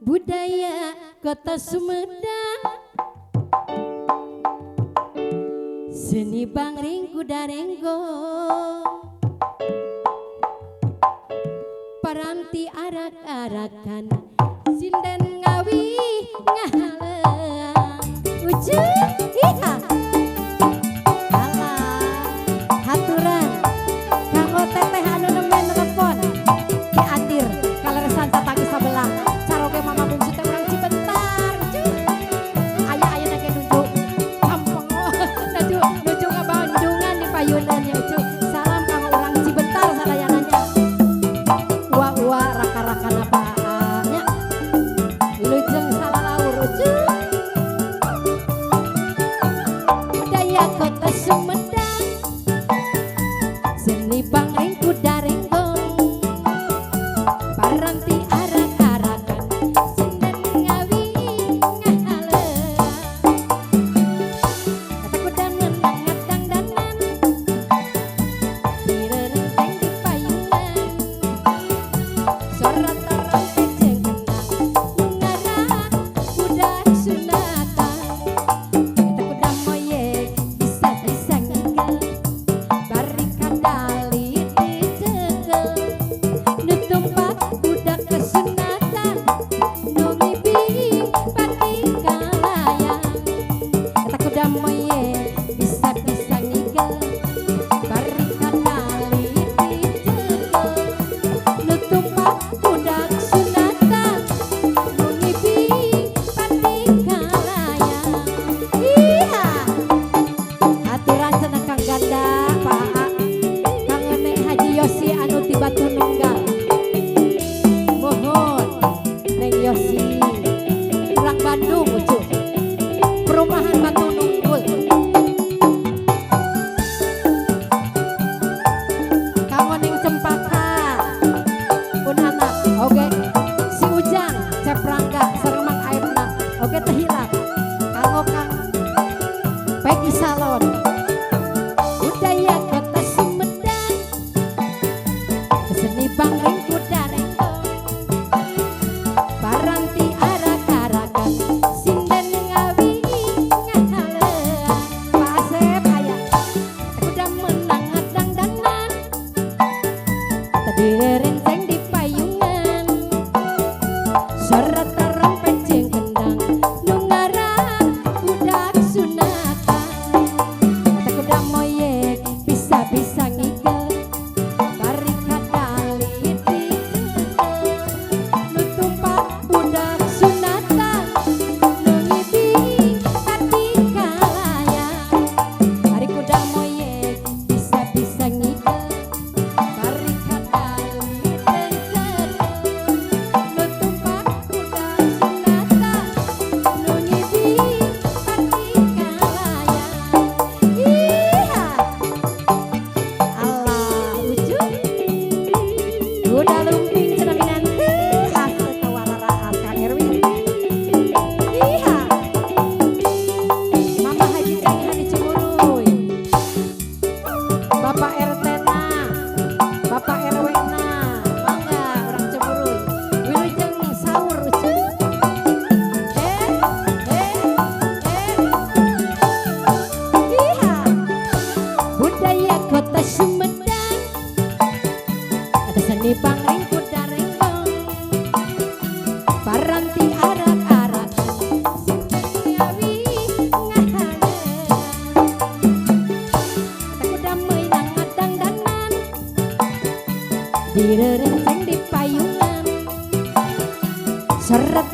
budaya kota Sumedang, seni bangring kudarenggo, paranti arak-arakan, sinden ngawi ngahaleang ujung iha alah haturan kanggo teteh anu nemen telepon diatir kaleresan tatanggi sabelah caroge mama bungsu teh urang Cibentar aya ayeuna ge nuju kampung nuju ngabandungan di payunan ya cu salam kanggo urang Cibentar sadayananya uwa raka-rakan apa nya lujeng salalaur ujung budaya kota Sumedang, seni bangring kudarenggong, paranti arak-arakan, sinden ngawi ngahaleang, kata kuda menang ngadang danan, direrenteng di payungan, sorot torong keceng kendang, nungaran budak sunatan, kata kuda moyek bisa ngigel, bari kadali dicekel, nutumpak budak kesunatan, nu ngibing pati kalayang, kata kuda moyek bisa ngigel, bari kadali dicekel, nutumpak budak sunatan, nu ngibing pati kalayang. Iha aturan cenah Kang Ganda Pak Kang Neng Haji Yosi anu ti Batu Nunggal mohon Neng Yosi urang Bandung ucup perumahan Batu Nunggul Kang Neng Cempaka pun anak oge si Ujang Ceprangga sareng Mang Airna oge teh hilang kanggo Kang Peggy Salon budaya kota Sumedang, seni bangring kudarenggong, paranti arak-arakan, sinden ngawi ngahaleang, Pak Asep aya kuda menang ngadang danan, tadi renceng di payungan, sorot torong peceng kendang, nungaran budak sunatan, kata kuda moyek bisa ngigel, bari kadali dicekel, nutumpak budak sunatan, nu ngibing pati kalayang, hari kuda moyek bisa ngigel, bari kadali dicekel, nutumpak budak sunatan, nu ngibing pati kalayang. Iha Allah ujung kuda lumping cenah minanteu hasil tawararaas Kang Erwin. Iha Mama Haji Kang di Ciburuy, Bapak RT na, Bapak RW na, mangga urang Ciburuy. Wilujeng sahur ujung. Iha budaya kota Sumedang, ada seni bangring kudarenggong, paranti arak-arakan, sinden ngawi ngahaleang, kata kuda meunang ngadang danan, direrenceng di payungan, sorot